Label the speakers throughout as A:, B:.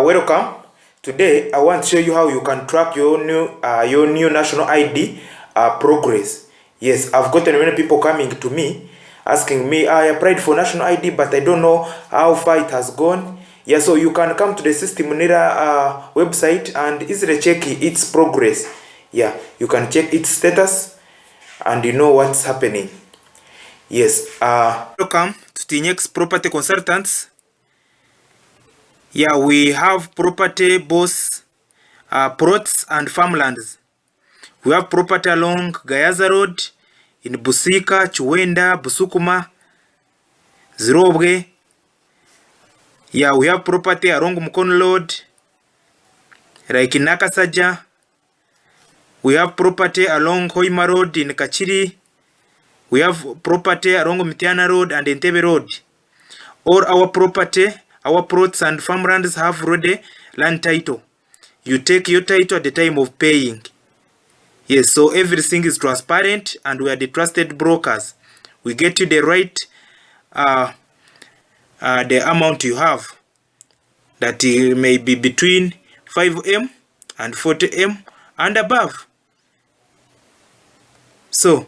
A: Welcome. Today I want to show you how you can track your new national ID progress. Yes, I've gotten many people coming to me asking me, I applied for national ID but I don't know how far it has gone. Yeah, so you can come to the system Nira website and easily check its progress. Yeah, you can check its status and you know what's happening. Yes, welcome to Tinyex Property Consultants. Yeah, we have property both plots and farmlands. We have property along Gayaza Road in Busika, Chuenda, Busukuma, Zirobwe. Yeah, we have property along Mukono Road, like in Nakasaja. We have property along Hoima Road in Kachiri. We have property along Mitiana Road and Entebbe Road. All our property, our plots and farmlands have already land title. You take your title at the time of paying. Yes, so everything is transparent and we are the trusted brokers. We get you the right the amount you have. That may be between 5M and 40M and above. So,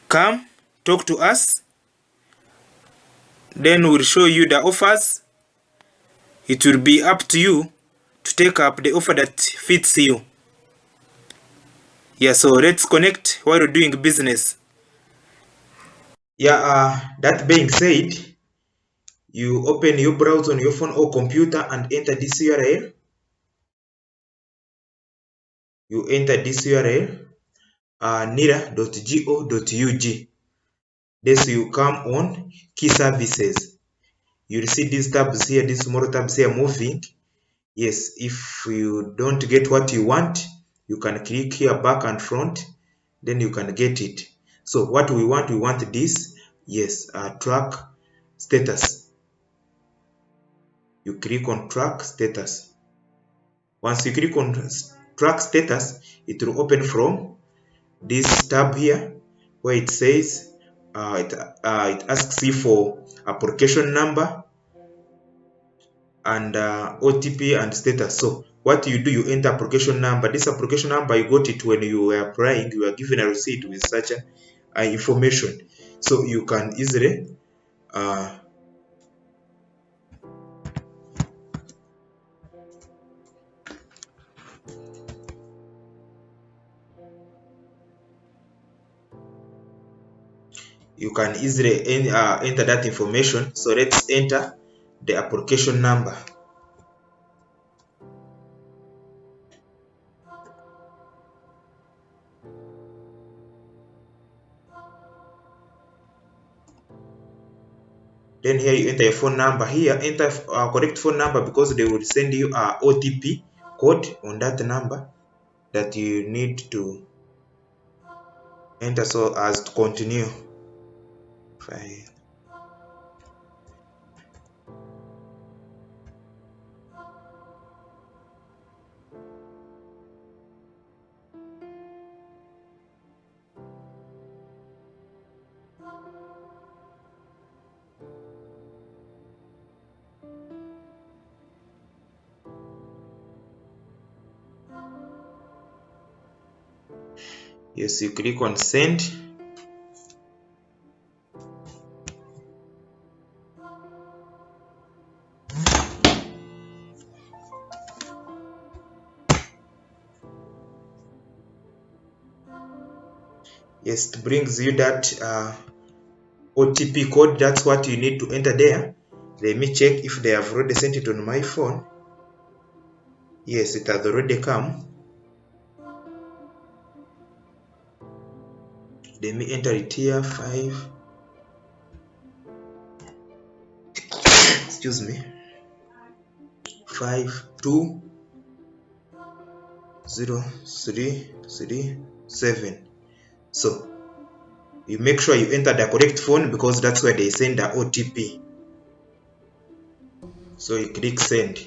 A: come, talk to us. Then we'll show you the offers. It will be up to you to take up the offer that fits you. Yeah, so let's connect while we're doing business. Yeah, that being said, you open your browser on your phone or computer and enter this URL. You enter this URL, nira.go.ug. This you come on key services. You'll see these tabs here, these small tabs here moving. Yes, if you don't get what you want, you can click here back and front, then you can get it. So what we want this. Yes, track status. You click on track status. Once you click on track status, it will open from this tab here where it says it asks you for application number and OTP and status. So what you do, you enter application number. This application number, you got it when you were applying. You were given a receipt with such information, so you can easily enter that information. So let's enter the application number. Then here you enter your phone number. Here enter correct phone number because they will send you a OTP code on that number that you need to enter so as to continue. Fine. Yes, you click on send. Yes, it brings you that OTP code. That's what you need to enter there. Let me check if they have already sent it on my phone. Yes, it has already come. Let me enter it here. 5. Excuse me. 520337. So you make sure you enter the correct phone because that's where they send the OTP. So you click send.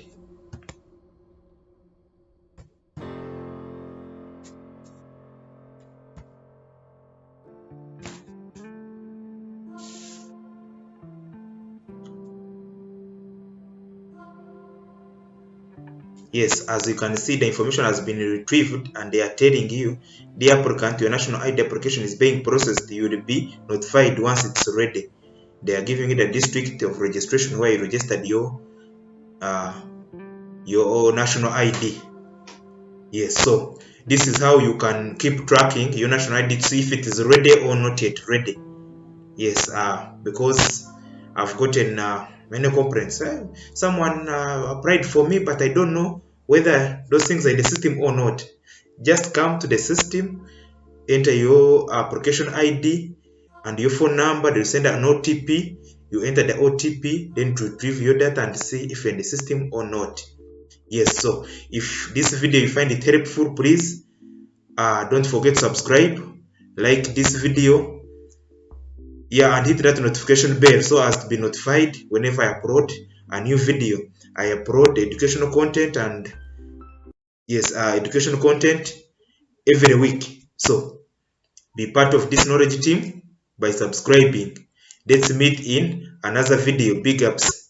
A: Yes, as you can see, the information has been retrieved and they are telling you, dear applicant, your national ID application is being processed. You will be notified once it's ready. They are giving you the district of registration where you registered your national ID. Yes, so this is how you can keep tracking your national ID to see if it is ready or not yet ready. Yes, because I've gotten many complaints. Someone applied for me, but I don't know whether those things are in the system or not. Just come to the system, enter your application ID and your phone number. They'll send an OTP. You enter the OTP, then to retrieve your data and see if you're in the system or not. Yes, so if this video you find it helpful, please don't forget to subscribe, like this video, and hit that notification bell so as to be notified whenever I upload a new video. I upload educational content and educational content every week. So be part of this knowledge team by subscribing. Let's meet in another video. Big ups.